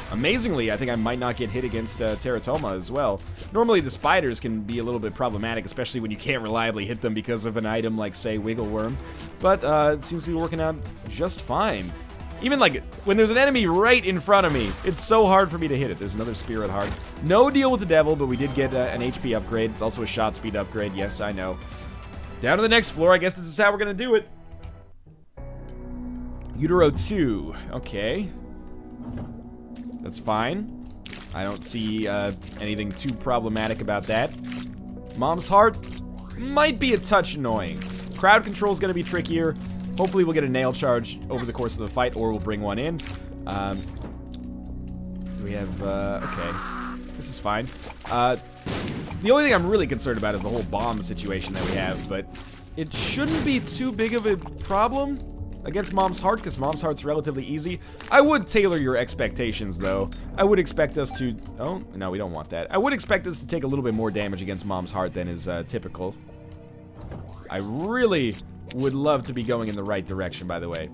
Amazingly, I think I might not get hit against Teratoma as well. Normally, the spiders can be a little bit problematic, especially when you can't reliably hit them because of an item like, say, Wiggleworm. But it seems to be working out just fine. Even, like, when there's an enemy right in front of me, it's so hard for me to hit it. There's another spirit heart. No deal with the devil, but we did get an HP upgrade. It's also a shot speed upgrade. Yes, I know. Down to the next floor. I guess this is how we're going to do it. Utero 2. Okay. That's fine. I don't see anything too problematic about that. Mom's heart might be a touch annoying. Crowd control is going to be trickier. Hopefully we'll get a nail charge over the course of the fight, or we'll bring one in. We have, okay. This is fine. The only thing I'm really concerned about is the whole bomb situation that we have, but it shouldn't be too big of a problem against Mom's Heart, because Mom's Heart's relatively easy. I would tailor your expectations, though. I would expect us to... Oh, no, we don't want that. I would expect us to take a little bit more damage against Mom's Heart than is typical. I really would love to be going in the right direction, by the way.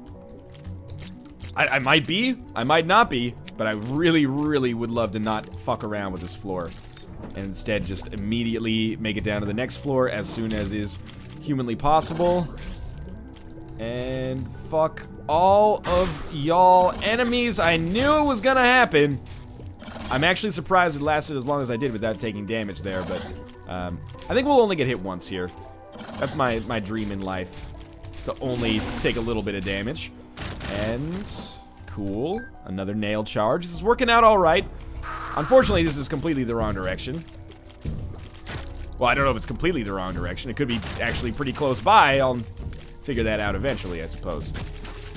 I might be, I might not be, but I really, really would love to not fuck around with this floor. And instead just immediately make it down to the next floor as soon as is humanly possible. And fuck all of y'all enemies. I knew it was gonna happen. I'm actually surprised it lasted as long as I did without taking damage there, but I think we'll only get hit once here. That's my dream in life, to only take a little bit of damage. And cool, another nail charge. This is working out all right. Unfortunately, this is completely the wrong direction. Well, I don't know if it's completely the wrong direction. It could be actually pretty close by. I'll figure that out eventually, I suppose.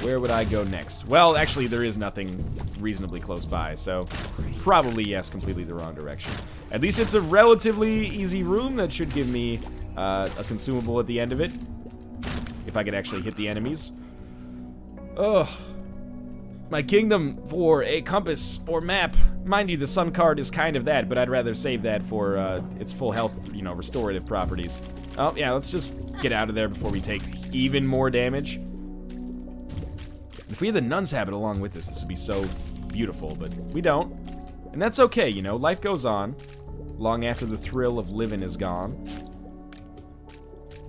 Where would I go next? Well, actually, there is nothing reasonably close by, so probably, yes, completely the wrong direction. At least it's a relatively easy room that should give me a consumable at the end of it, if I could actually hit the enemies. Ugh. My kingdom for a compass or map. Mind you, the sun card is kind of that, but I'd rather save that for its full health, you know, restorative properties. Oh, yeah, let's just get out of there before we take even more damage. If we had the nun's habit along with this, this would be so beautiful, but we don't. And that's okay, you know, life goes on long after the thrill of living is gone.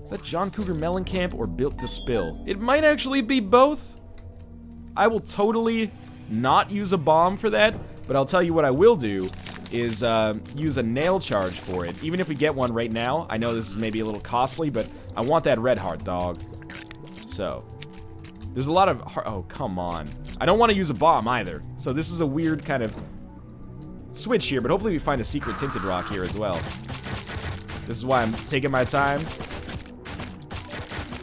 Is that John Cougar Mellencamp or Built to Spill? It might actually be both. I will totally not use a bomb for that, but I'll tell you what I will do is use a nail charge for it. Even if we get one right now, I know this is maybe a little costly, but I want that red heart, dog. So, there's a lot of heart. Oh, come on. I don't want to use a bomb either. So this is a weird kind of switch here, but hopefully we find a secret tinted rock here as well. This is why I'm taking my time.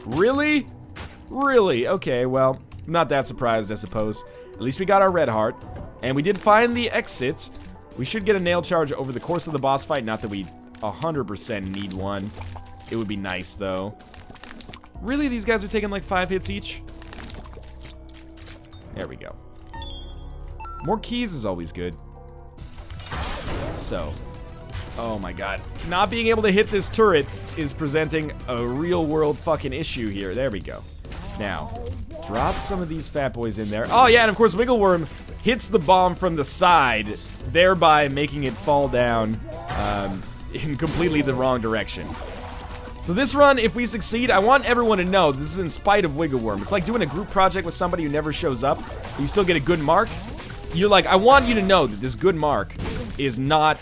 Really? Really? Okay, well, I'm not that surprised, I suppose. At least we got our red heart, and we did find the exit. We should get a nail charge over the course of the boss fight. Not that we 100% need one. It would be nice, though. Really? These guys are taking like 5 hits each? There we go. More keys is always good. So, oh my god. Not being able to hit this turret is presenting a real-world fucking issue here. There we go. Now, drop some of these fat boys in there. Oh yeah, and of course Wiggleworm hits the bomb from the side, thereby making it fall down in completely the wrong direction. So this run, if we succeed, I want everyone to know this is in spite of Wiggleworm. It's like doing a group project with somebody who never shows up. You still get a good mark. You're like, I want you to know that this good mark is not,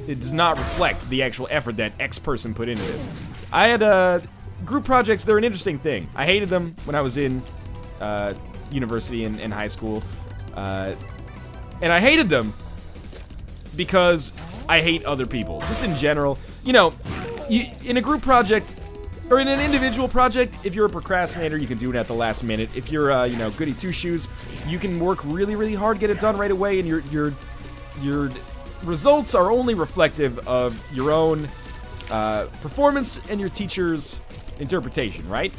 it does not reflect the actual effort that X person put into this. I had, group projects, they're an interesting thing. I hated them when I was in, university and high school. And I hated them because I hate other people. Just in general. You know, in a group project, or in an individual project, if you're a procrastinator, you can do it at the last minute. If you're, you know, goody two-shoes, you can work really, really hard, get it done right away, and your results are only reflective of your own performance and your teacher's interpretation, right?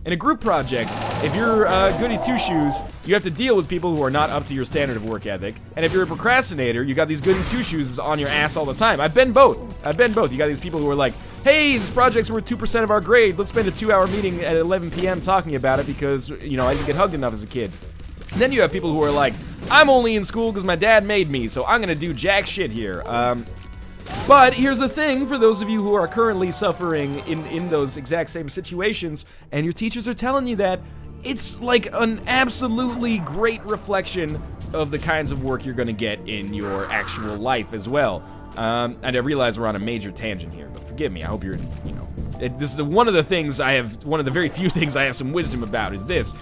In a group project, if you're goody two-shoes, you have to deal with people who are not up to your standard of work ethic. And if you're a procrastinator, you got these goody two-shoes on your ass all the time. I've been both. You got these people who are like, hey, this project's worth 2% of our grade. Let's spend a 2-hour meeting at 11 p.m. talking about it because, you know, I didn't get hugged enough as a kid. And then you have people who are like, I'm only in school because my dad made me, so I'm gonna do jack shit here. But here's the thing, for those of you who are currently suffering in those exact same situations, and your teachers are telling you that, it's like an absolutely great reflection of the kinds of work you're gonna get in your actual life as well. And I realize we're on a major tangent here, but forgive me, I hope you're, you know, this is one of the things I have, one of the very few things I have some wisdom about is this.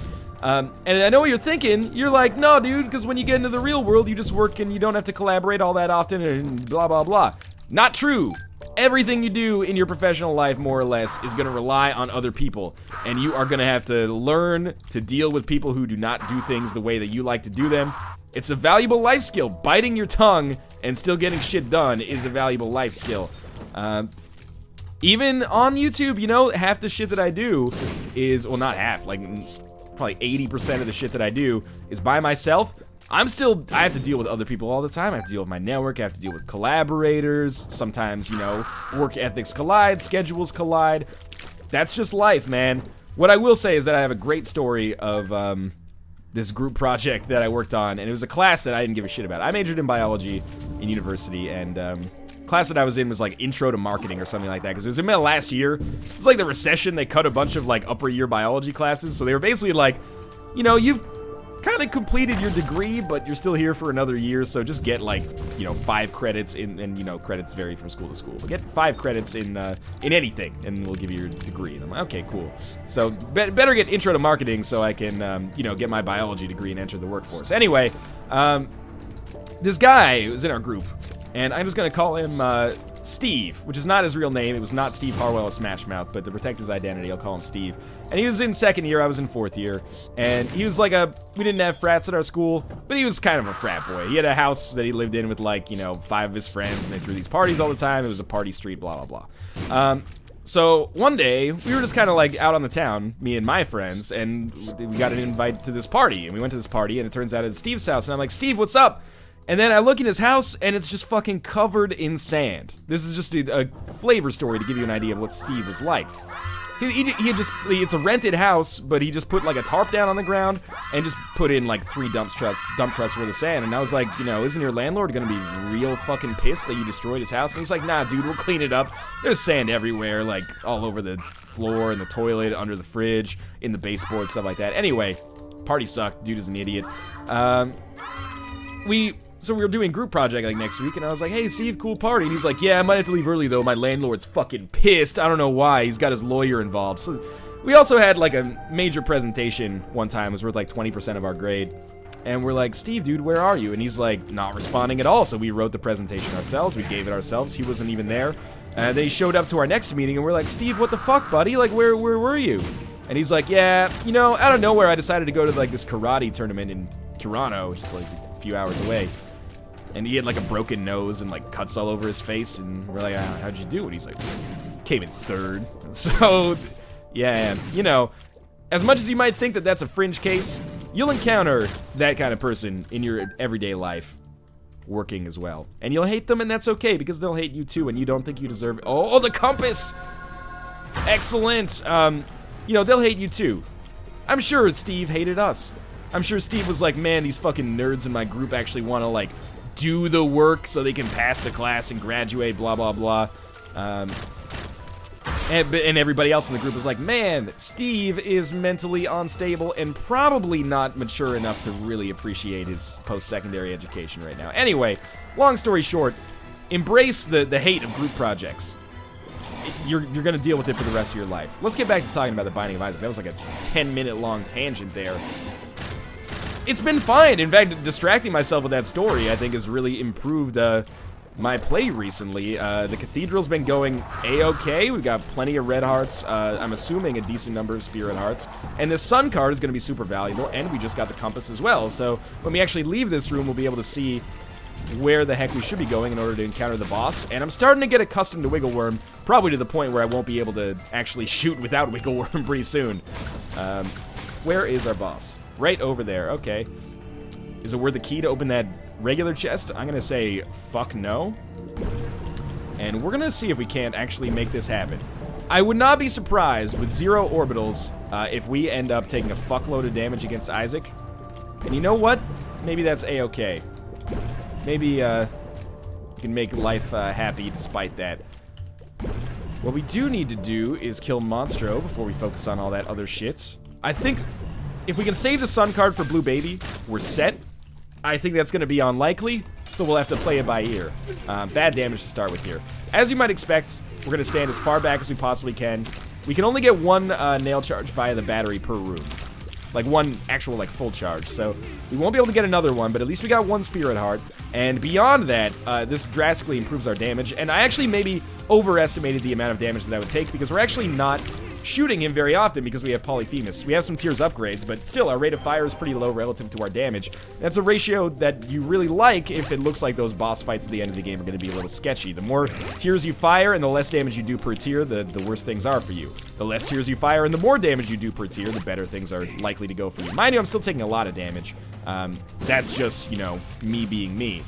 And I know what you're thinking, you're like, no dude, because when you get into the real world, you just work and you don't have to collaborate all that often and blah blah blah. Not true. Everything you do in your professional life, more or less, is going to rely on other people. And you are going to have to learn to deal with people who do not do things the way that you like to do them. It's a valuable life skill. Biting your tongue and still getting shit done is a valuable life skill. Even on YouTube, you know, half the shit that I do is, well, not half, like probably 80% of the shit that I do is by myself. I have to deal with other people all the time. I have to deal with my network, I have to deal with collaborators. Sometimes, you know, work ethics collide, schedules collide. That's just life, man. What I will say is that I have a great story of this group project that I worked on, and it was a class that I didn't give a shit about. I majored in biology in university, and class that I was in was like intro to marketing or something like that, because it was in my last year. It was like the recession, they cut a bunch of like upper year biology classes, so they were basically like, you know, you've kind of completed your degree, but you're still here for another year, so just get like, you know, 5 credits in, and you know, credits vary from school to school, but get 5 credits in anything, and we'll give you your degree. And I'm like, okay, cool. So better get intro to marketing so I can, you know, get my biology degree and enter the workforce. Anyway, this guy was in our group, and I'm just gonna call him Steve, which is not his real name. It was not Steve Harwell of Smash Mouth, but to protect his identity, I'll call him Steve. And he was in 2nd year, I was in 4th year, and he was like we didn't have frats at our school, but he was kind of a frat boy. He had a house that he lived in with like, you know, 5 of his friends, and they threw these parties all the time. It was a party street, blah, blah, blah. So one day, we were just kind of like out on the town, me and my friends, and we got an invite to this party, and we went to this party, and it turns out it's Steve's house, and I'm like, Steve, what's up? And then I look in his house, and it's just fucking covered in sand. This is just a flavor story to give you an idea of what Steve was like. He it's a rented house, but he just put like a tarp down on the ground and just put in like 3 dump trucks worth of sand. And I was like, you know, isn't your landlord gonna be real fucking pissed that you destroyed his house? And he's like, nah, dude, we'll clean it up. There's sand everywhere, like all over the floor, in the toilet, under the fridge, in the baseboard, stuff like that. Anyway, party sucked. Dude is an idiot. So we were doing group project like next week, and I was like, hey Steve, cool party. And he's like, yeah, I might have to leave early though, my landlord's fucking pissed. I don't know why, he's got his lawyer involved. So we also had like a major presentation one time, it was worth like 20% of our grade. And we're like, Steve, dude, where are you? And he's like, not responding at all. So we wrote the presentation ourselves, we gave it ourselves, he wasn't even there. Then he showed up to our next meeting, and we're like, Steve, what the fuck, buddy? Like, where were you? And he's like, yeah, you know, out of nowhere, I decided to go to like this karate tournament in Toronto, which is like a few hours away. And he had like a broken nose and like cuts all over his face, and we're like, how'd you do? And he's like, came in 3rd. So, yeah, you know, as much as you might think that that's a fringe case, you'll encounter that kind of person in your everyday life working as well. And you'll hate them, and that's okay, because they'll hate you too, and you don't think you deserve it. Oh, the compass! Excellent! You know, they'll hate you too. I'm sure Steve hated us. I'm sure Steve was like, man, these fucking nerds in my group actually want to like do the work so they can pass the class and graduate, blah, blah, blah. And everybody else in the group was like, man, Steve is mentally unstable and probably not mature enough to really appreciate his post-secondary education right now. Anyway, long story short, embrace the hate of group projects. You're going to deal with it for the rest of your life. Let's get back to talking about the Binding of Isaac. That was like a 10-minute long tangent there. It's been fine. In fact, distracting myself with that story, I think, has really improved my play recently. The Cathedral's been going A-okay. We've got plenty of red hearts. I'm assuming a decent number of spirit hearts. And the sun card is going to be super valuable, and we just got the compass as well. So when we actually leave this room, we'll be able to see where the heck we should be going in order to encounter the boss. And I'm starting to get accustomed to Wiggleworm, probably to the point where I won't be able to actually shoot without Wiggleworm pretty soon. Where is our boss? Right over there. Okay. Is it worth the key to open that regular chest? I'm gonna say fuck no. And we're gonna see if we can't actually make this happen. I would not be surprised with 0 orbitals if we end up taking a fuckload of damage against Isaac. And you know what? Maybe that's a-okay. Maybe we can make life happy despite that. What we do need to do is kill Monstro before we focus on all that other shit. I think if we can save the Sun card for Blue Baby, we're set. I think that's going to be unlikely, so we'll have to play it by ear. Bad damage to start with here. As you might expect, we're going to stand as far back as we possibly can. We can only get 1 nail charge via the battery per room. Like 1 actual, like, full charge. So we won't be able to get another one, but at least we got 1 spirit heart. And beyond that, this drastically improves our damage. And I actually maybe overestimated the amount of damage that I would take because we're actually not shooting him very often because we have Polyphemus. We have some tiers upgrades, but still, our rate of fire is pretty low relative to our damage. That's a ratio that you really like if it looks like those boss fights at the end of the game are going to be a little sketchy. The more tiers you fire and the less damage you do per tier, the worse things are for you. The less tiers you fire and the more damage you do per tier, the better things are likely to go for you. Mind you, I'm still taking a lot of damage. That's just, you know, me being me.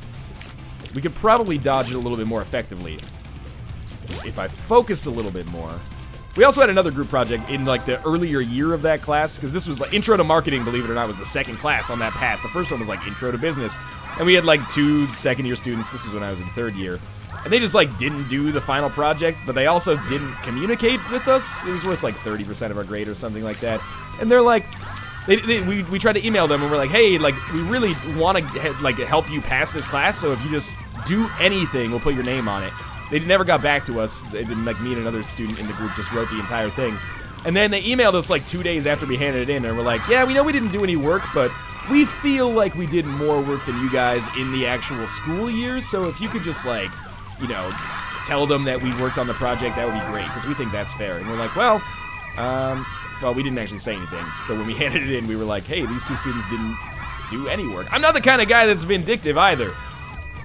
We could probably dodge it a little bit more effectively if I focused a little bit more. We also had another group project in, like, the earlier year of that class, because this was, like, Intro to Marketing, believe it or not, was the second class on that path. The first one was, like, Intro to Business. And we had, like, 2 second-year students. This was when I was in 3rd year. And they just, like, didn't do the final project, but they also didn't communicate with us. It was worth, like, 30% of our grade or something like that. And they're like... We tried to email them, and we're like, hey, like, we really want to, like, help you pass this class, so if you just do anything, we'll put your name on it. They never got back to us. Like, me and another student in the group just wrote the entire thing. And then they emailed us like 2 days after we handed it in, and we're like, yeah, we know we didn't do any work, but we feel like we did more work than you guys in the actual school year, so if you could just, like, you know, tell them that we worked on the project, that would be great, because we think that's fair. And we're like, well, we didn't actually say anything. So when we handed it in, we were like, hey, these 2 students didn't do any work. I'm not the kind of guy that's vindictive either.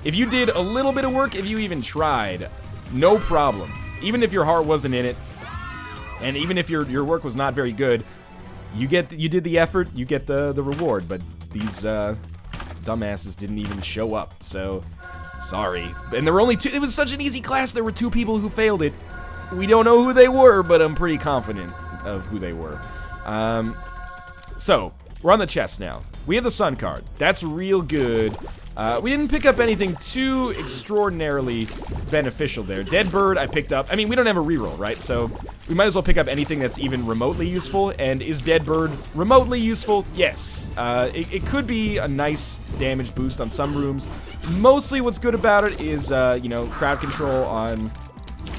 If you did a little bit of work, if you even tried, no problem. Even if your heart wasn't in it, and even if your work was not very good, you did the effort, you get the reward. But these dumbasses didn't even show up, so sorry. And there were only 2. It was such an easy class. There were 2 people who failed it. We don't know who they were, but I'm pretty confident of who they were. So we're on the chest now. We have the Sun card. That's real good. We didn't pick up anything too extraordinarily beneficial there. Dead Bird I picked up. I mean, we don't have a reroll, right? So we might as well pick up anything that's even remotely useful. And is Dead Bird remotely useful? Yes. It could be a nice damage boost on some rooms. Mostly what's good about it is, you know, crowd control on...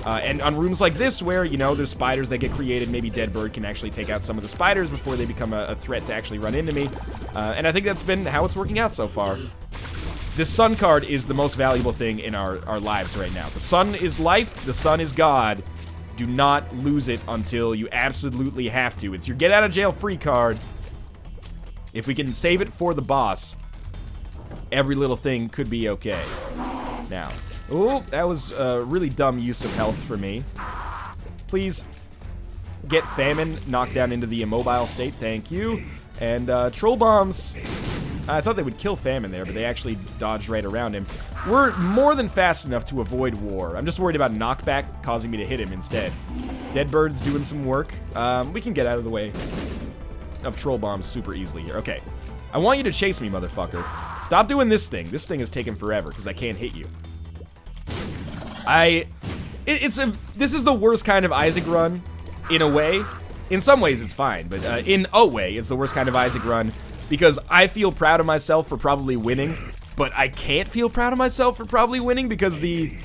and on rooms like this where, you know, there's spiders that get created, maybe Dead Bird can actually take out some of the spiders before they become a threat to actually run into me. And I think that's been how it's working out so far. This Sun card is the most valuable thing in our lives right now. The sun is life, the sun is God. Do not lose it until you absolutely have to. It's your get out of jail free card. If we can save it for the boss, every little thing could be okay. Now, oh, that was a really dumb use of health for me. Please get Famine knocked down into the immobile state, thank you. And Troll Bombs, I thought they would kill Famine there, but they actually dodged right around him. We're more than fast enough to avoid war. I'm just worried about knockback causing me to hit him instead. Dead Bird's doing some work. We can get out of the way of Troll Bombs super easily here. Okay, I want you to chase me, motherfucker. Stop doing this thing. This thing is taking forever because I can't hit you. This is the worst kind of Isaac run, in a way. In some ways, it's fine, but in a way, it's the worst kind of Isaac run because I feel proud of myself for probably winning, but I can't feel proud of myself for probably winning because the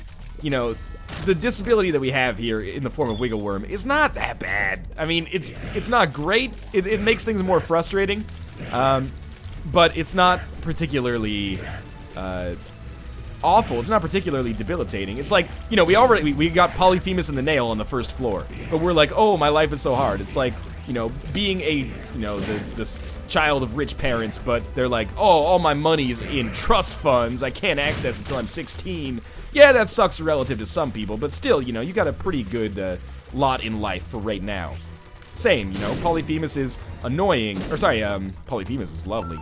disability that we have here in the form of Wiggleworm is not that bad. I mean, it's not great. It makes things more frustrating, but it's not particularly awful. It's not particularly debilitating. It's like, you know, we got Polyphemus in the nail on the first floor, but we're like, oh, my life is so hard. It's like, you know, being a, you know, this child of rich parents, but they're like, oh, all my money's in trust funds. I can't access it until I'm 16. Yeah, that sucks relative to some people, but still, you know, you got a pretty good lot in life for right now. Same, you know, Polyphemus is annoying, or sorry, Polyphemus is lovely.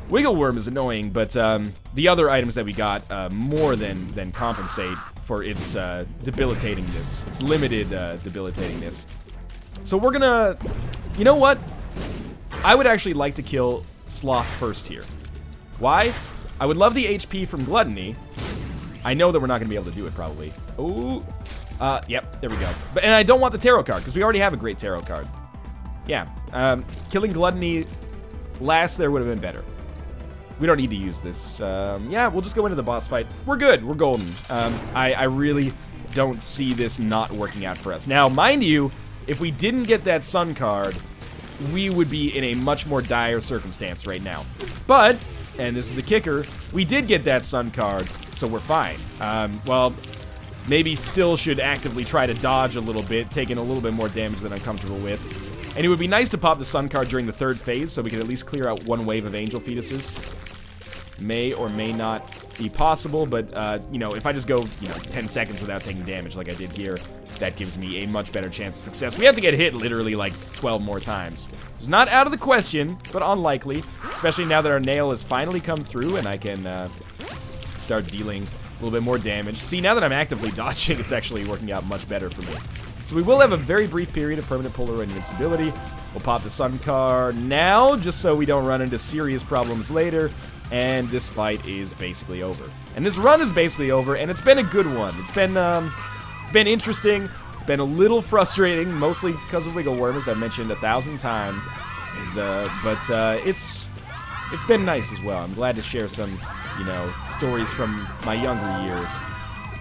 Wiggleworm is annoying, but the other items that we got more than compensate for its debilitatingness, its limited debilitatingness. So we're gonna, you know what? I would actually like to kill Sloth first here. Why? I would love the HP from Gluttony. I know that we're not gonna be able to do it probably. Ooh, yep, there we go. And I don't want the tarot card because we already have a great tarot card. Yeah, killing Gluttony last there would have been better. We don't need to use this. Yeah, we'll just go into the boss fight. We're good. We're golden. I really don't see this not working out for us. Now, mind you, if we didn't get that sun card, we would be in a much more dire circumstance right now. But, and this is the kicker, we did get that sun card, so we're fine. Well, maybe still should actively try to dodge a little bit, taking a little bit more damage than I'm comfortable with. And it would be nice to pop the sun card during the third phase so we could at least clear out one wave of angel fetuses. May or may not be possible, but, you know, if I just go, you know, 10 seconds without taking damage like I did here, that gives me a much better chance of success. We have to get hit literally like 12 more times. It's not out of the question, but unlikely, especially now that our nail has finally come through and I can start dealing a little bit more damage. See, now that I'm actively dodging, it's actually working out much better for me. So we will have a very brief period of permanent Polaroid invincibility. We'll pop the sun card now, just so we don't run into serious problems later. And this fight is basically over. And this run is basically over, and it's been a good one. It's been interesting. It's been a little frustrating, mostly because of Wiggleworm, as I mentioned 1,000 times. But it's been nice as well. I'm glad to share some, you know, stories from my younger years.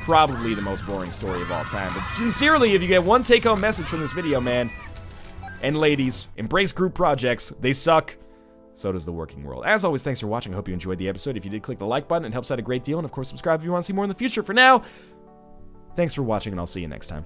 Probably the most boring story of all time. But sincerely, if you get one take-home message from this video, man, and ladies, embrace group projects. They suck. So does the working world. As always, thanks for watching. I hope you enjoyed the episode. If you did, click the like button. It helps out a great deal. And of course, subscribe if you want to see more in the future. For now, thanks for watching, and I'll see you next time.